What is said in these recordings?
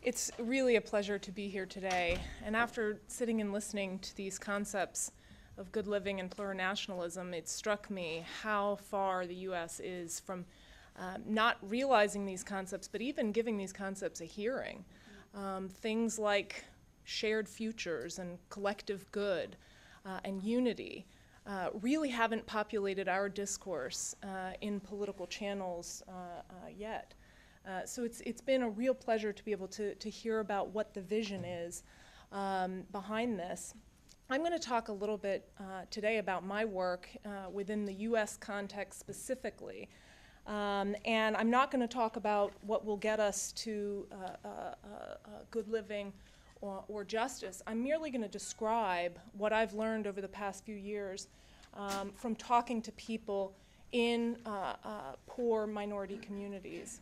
It's really a pleasure to be here today. And after sitting and listening to these concepts of good living and plurinationalism, it struck me how far the U.S. is from not realizing these concepts, but even giving these concepts a hearing. Things like shared futures and collective good and unity really haven't populated our discourse in political channels yet. So it's been a real pleasure to be able to hear about what the vision is behind this. I'm going to talk a little bit today about my work within the U.S. context specifically. And I'm not going to talk about what will get us to good living or justice. I'm merely going to describe what I've learned over the past few years from talking to people in poor minority communities.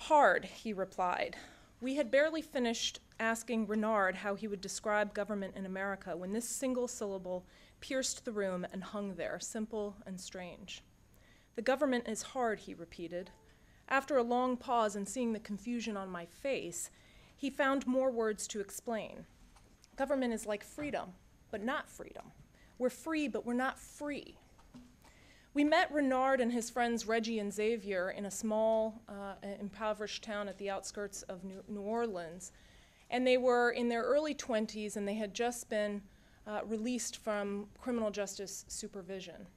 Hard, he replied. We had barely finished asking Renard how he would describe government in America when this single syllable pierced the room and hung there, simple and strange. The government is hard, he repeated. After a long pause and seeing the confusion on my face, he found more words to explain. Government is like freedom, but not freedom. We're free, but we're not free. We met Renard and his friends Reggie and Xavier in a small, impoverished town at the outskirts of New Orleans. And they were in their early 20s, and they had just been released from criminal justice supervision.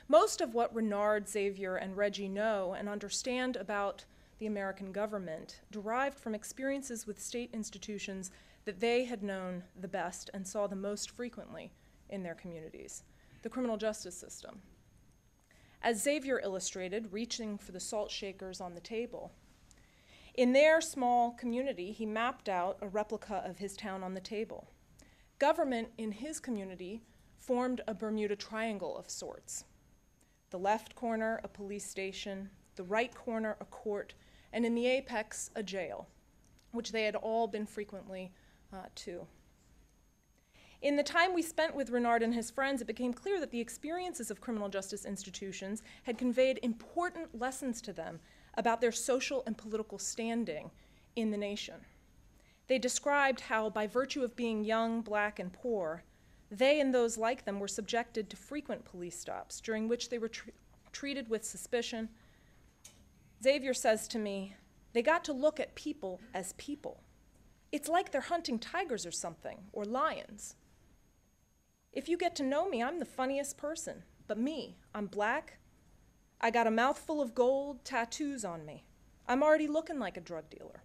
Most of what Renard, Xavier, and Reggie know and understand about the American government derived from experiences with state institutions that they had known the best and saw the most frequently in their communities. The criminal justice system. As Xavier illustrated, reaching for the salt shakers on the table. In their small community, he mapped out a replica of his town on the table. Government in his community formed a Bermuda Triangle of sorts. The left corner, a police station, the right corner, a court, and in the apex, a jail, which they had all been frequently to. In the time we spent with Renard and his friends, it became clear that the experiences of criminal justice institutions had conveyed important lessons to them about their social and political standing in the nation. They described how, by virtue of being young, black, and poor, they and those like them were subjected to frequent police stops, during which they were treated with suspicion. Xavier says to me, they got to look at people as people. It's like they're hunting tigers or something, or lions. If you get to know me, I'm the funniest person. But me, I'm black. I got a mouthful of gold, tattoos on me. I'm already looking like a drug dealer.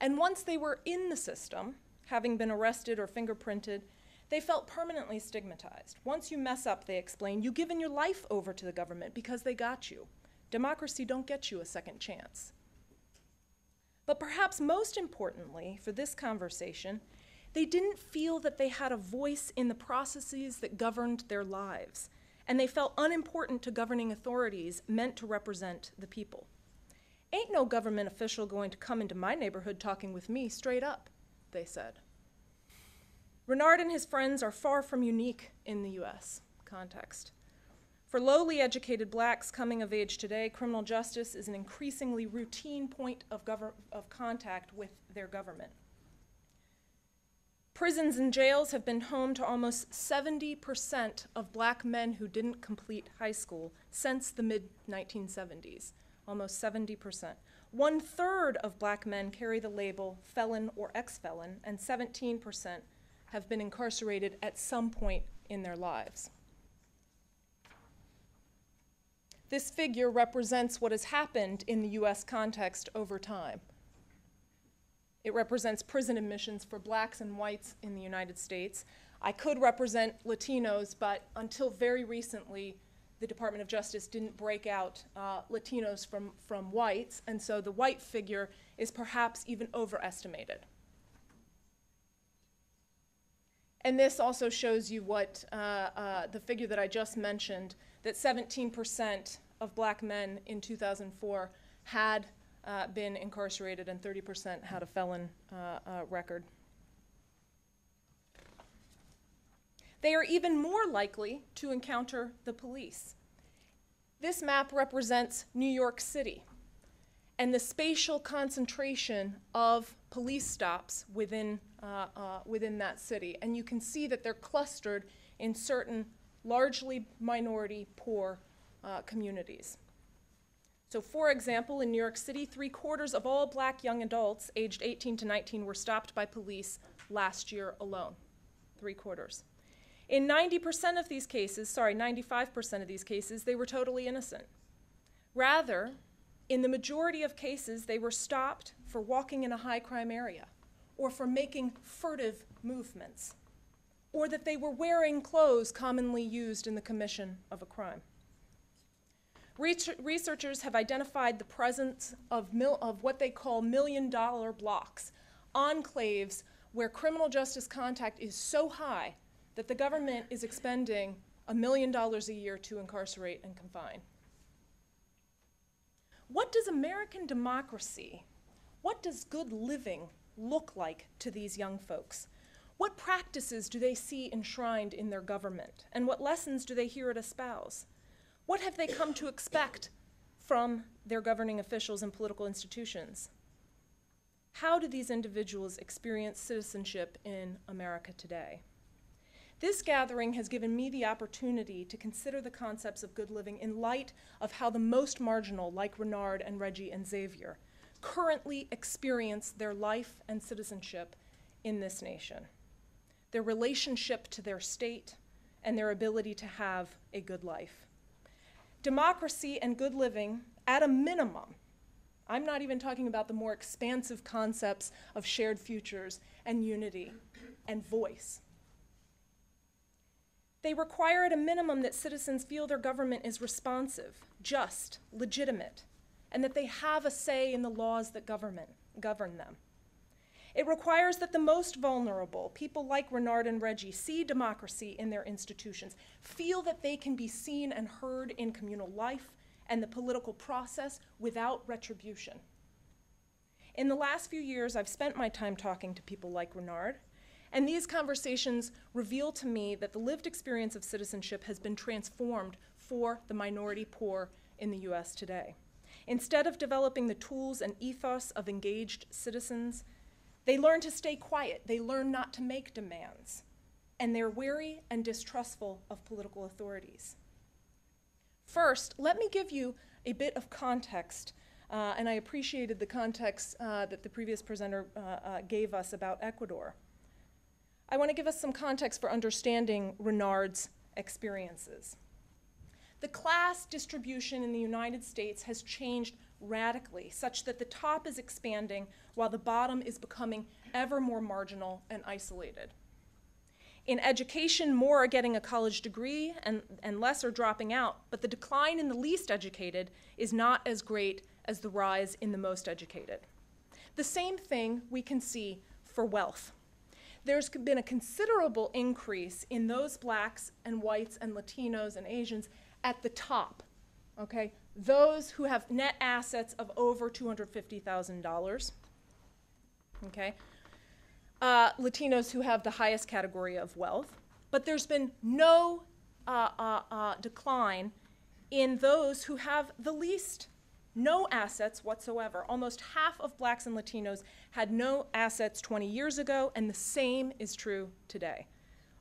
And once they were in the system, having been arrested or fingerprinted, they felt permanently stigmatized. Once you mess up, they explain, you've given your life over to the government because they got you. Democracy don't get you a second chance. But perhaps most importantly for this conversation, they didn't feel that they had a voice in the processes that governed their lives, and they felt unimportant to governing authorities meant to represent the people. Ain't no government official going to come into my neighborhood talking with me straight up, they said. Renard and his friends are far from unique in the U.S. context. For lowly educated blacks coming of age today, criminal justice is an increasingly routine point of contact with their government. Prisons and jails have been home to almost 70% of black men who didn't complete high school since the mid-1970s, almost 70%. 1/3 of black men carry the label felon or ex-felon, and 17% have been incarcerated at some point in their lives. This figure represents what has happened in the U.S. context over time. It represents prison admissions for blacks and whites in the United States. I could represent Latinos, but until very recently, the Department of Justice didn't break out Latinos from whites, and so the white figure is perhaps even overestimated. And this also shows you what the figure that I just mentioned, that 17% of black men in 2004 had been incarcerated and 30% had a felon record. They are even more likely to encounter the police. This map represents New York City. and the spatial concentration of police stops within that city. And you can see that they're clustered in certain largely minority poor communities. So for example, in New York City, 3/4 of all black young adults aged 18 to 19 were stopped by police last year alone, 3/4. In 90% of these cases, 95% of these cases, they were totally innocent. Rather, in the majority of cases, they were stopped for walking in a high crime area, or for making furtive movements, or that they were wearing clothes commonly used in the commission of a crime. Researchers have identified the presence of what they call million-dollar blocks, enclaves where criminal justice contact is so high that the government is expending $1 million a year to incarcerate and confine. What does American democracy, what does good living look like to these young folks? What practices do they see enshrined in their government? And what lessons do they hear it espouse? What have they come to expect from their governing officials and political institutions? How do these individuals experience citizenship in America today? This gathering has given me the opportunity to consider the concepts of good living in light of how the most marginal, like Renard and Reggie and Xavier, currently experience their life and citizenship in this nation, their relationship to their state, and their ability to have a good life. Democracy and good living, at a minimum, I'm not even talking about the more expansive concepts of shared futures and unity and voice. They require at a minimum that citizens feel their government is responsive, just, legitimate, and that they have a say in the laws that govern them. It requires that the most vulnerable, people like Renard and Reggie, see democracy in their institutions, feel that they can be seen and heard in communal life and the political process without retribution. In the last few years, I've spent my time talking to people like Renard, and these conversations reveal to me that the lived experience of citizenship has been transformed for the minority poor in the US today. Instead of developing the tools and ethos of engaged citizens, they learn to stay quiet, they learn not to make demands, and they're wary and distrustful of political authorities. First, let me give you a bit of context, and I appreciated the context that the previous presenter gave us about Ecuador. I want to give us some context for understanding Renard's experiences. The class distribution in the United States has changed radically, such that the top is expanding while the bottom is becoming ever more marginal and isolated. In education, more are getting a college degree and less are dropping out, but the decline in the least educated is not as great as the rise in the most educated. The same thing we can see for wealth. There's been a considerable increase in those blacks and whites and Latinos and Asians at the top, okay? Those who have net assets of over $250,000, okay? Latinos who have the highest category of wealth, but there's been no decline in those who have the least, no assets whatsoever. Almost half of blacks and Latinos had no assets 20 years ago, and the same is true today.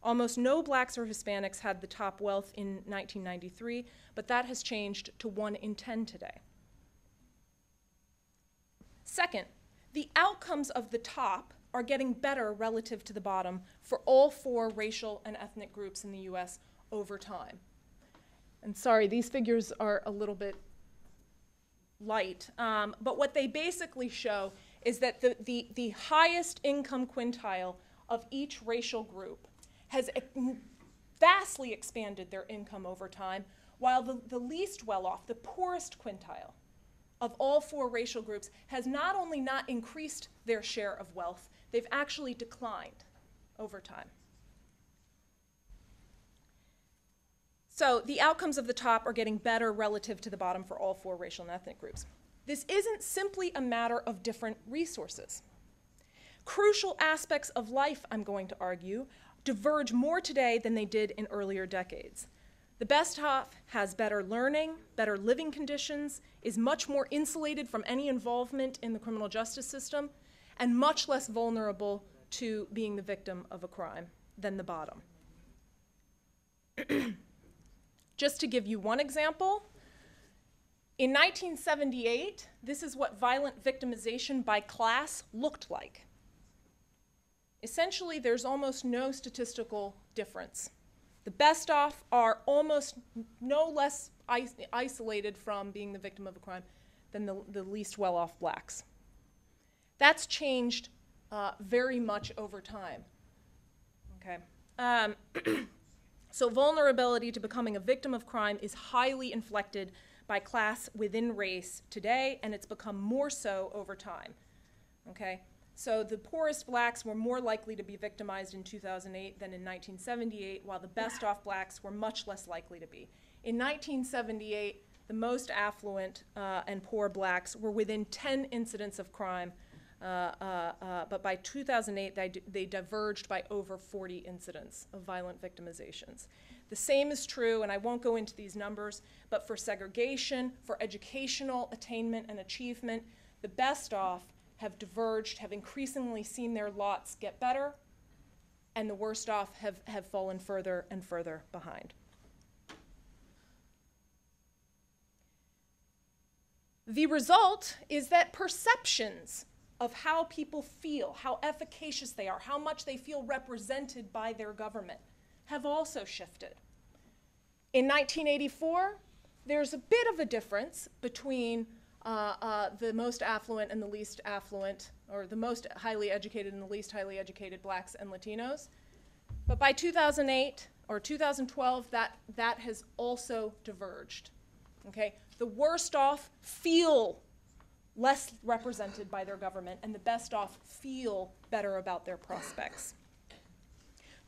Almost no blacks or Hispanics had the top wealth in 1993, but that has changed to 1 in 10 today. Second, the outcomes of the top are getting better relative to the bottom for all 4 racial and ethnic groups in the US over time. And sorry, these figures are a little bit light, but what they basically show is that the highest income quintile of each racial group has vastly expanded their income over time, while the least well-off, the poorest quintile of all 4 racial groups has not only not increased their share of wealth, they've actually declined over time. So the outcomes of the top are getting better relative to the bottom for all 4 racial and ethnic groups. This isn't simply a matter of different resources. Crucial aspects of life, I'm going to argue, diverge more today than they did in earlier decades. The best off has better learning, better living conditions, is much more insulated from any involvement in the criminal justice system, and much less vulnerable to being the victim of a crime than the bottom. Just to give you one example, in 1978, this is what violent victimization by class looked like. Essentially, there's almost no statistical difference. The best off are almost no less isolated from being the victim of a crime than the least well-off blacks. That's changed very much over time. Okay. So vulnerability to becoming a victim of crime is highly inflected by class within race today, and it's become more so over time. Okay. So the poorest blacks were more likely to be victimized in 2008 than in 1978, while the best off blacks were much less likely to be. In 1978, the most affluent and poor blacks were within 10 incidents of crime, but by 2008, they diverged by over 40 incidents of violent victimizations. The same is true, and I won't go into these numbers, but for segregation, for educational attainment and achievement, the best off have diverged, have increasingly seen their lots get better, and the worst off have fallen further and further behind. The result is that perceptions of how people feel, how efficacious they are, how much they feel represented by their government have also shifted. In 1984, there's a bit of a difference between the most affluent and the least affluent, or the most highly educated and the least highly educated blacks and Latinos. But by 2008 or 2012, that has also diverged. Okay? The worst off feel less represented by their government, and the best off feel better about their prospects.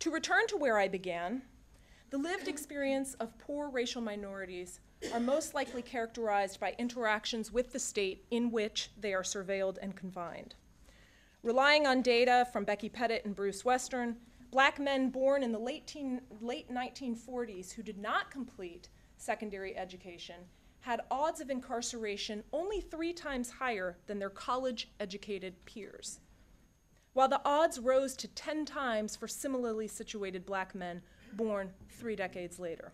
To return to where I began, the lived experience of poor racial minorities are most likely characterized by interactions with the state in which they are surveilled and confined. Relying on data from Becky Pettit and Bruce Western, black men born in the late 1940s who did not complete secondary education had odds of incarceration only 3 times higher than their college-educated peers, while the odds rose to 10 times for similarly situated black men born 3 decades later.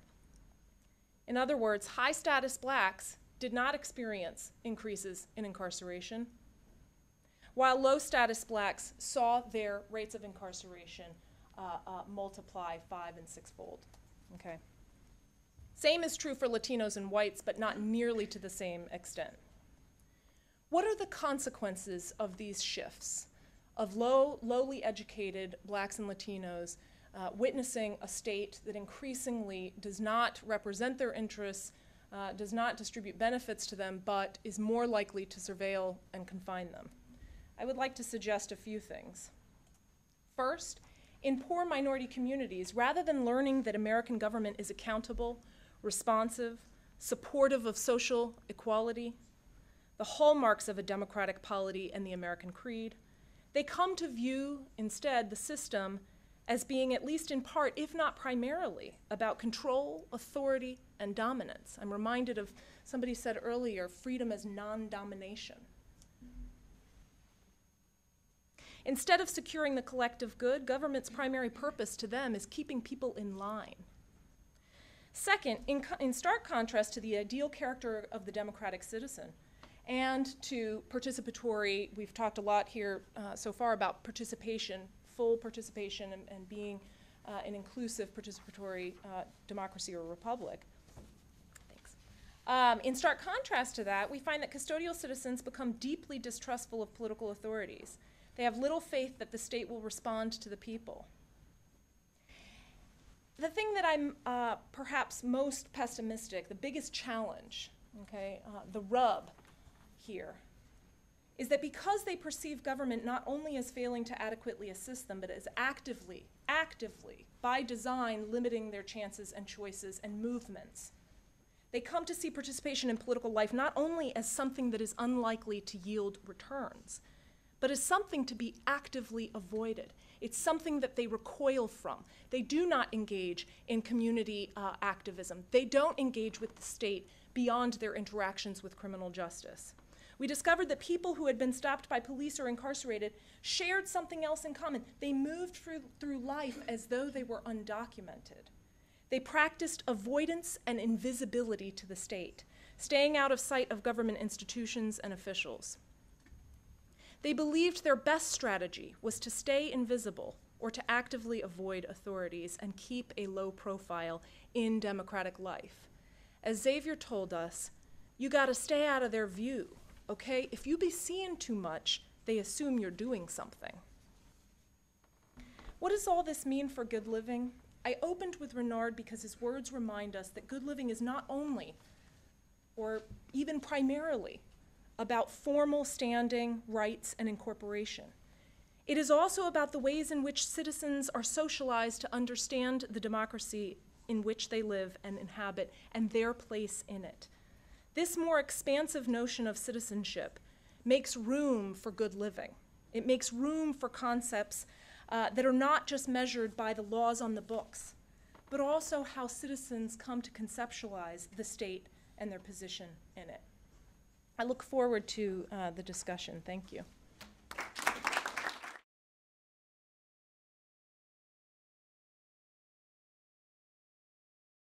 In other words, high-status blacks did not experience increases in incarceration, while low-status blacks saw their rates of incarceration multiply 5- and 6-fold. Okay. Same is true for Latinos and whites, but not nearly to the same extent. What are the consequences of these shifts, of lowly educated blacks and Latinos witnessing a state that increasingly does not represent their interests, does not distribute benefits to them, but is more likely to surveil and confine them? I would like to suggest a few things. First, in poor minority communities, rather than learning that American government is accountable, responsive, supportive of social equality, the hallmarks of a democratic polity and the American creed, they come to view instead the system as being, at least in part, if not primarily, about control, authority, and dominance. I'm reminded of somebody said earlier, freedom as non-domination. Instead of securing the collective good, government's primary purpose to them is keeping people in line. Second, in stark contrast to the ideal character of the democratic citizen and to participatory, we've talked a lot here so far about participation, full participation and being an inclusive participatory democracy or republic. Thanks. In stark contrast to that, we find that custodial citizens become deeply distrustful of political authorities. They have little faith that the state will respond to the people. The thing that I'm perhaps most pessimistic, the biggest challenge, okay, the rub here, is that because they perceive government not only as failing to adequately assist them, but as actively, by design, limiting their chances and choices and movements, they come to see participation in political life not only as something that is unlikely to yield returns, but as something to be actively avoided. It's something that they recoil from. They do not engage in community activism. They don't engage with the state beyond their interactions with criminal justice. We discovered that people who had been stopped by police or incarcerated shared something else in common. They moved through life as though they were undocumented. They practiced avoidance and invisibility to the state, staying out of sight of government institutions and officials. They believed their best strategy was to stay invisible or to actively avoid authorities and keep a low profile in democratic life. As Xavier told us, you gotta stay out of their view, okay? If you be seen too much, they assume you're doing something. What does all this mean for good living? I opened with Renard because his words remind us that good living is not only, or even primarily, about formal standing, rights, and incorporation. It is also about the ways in which citizens are socialized to understand the democracy in which they live and inhabit and their place in it. This more expansive notion of citizenship makes room for good living. It makes room for concepts that are not just measured by the laws on the books, but also how citizens come to conceptualize the state and their position in it. I look forward to the discussion. Thank you.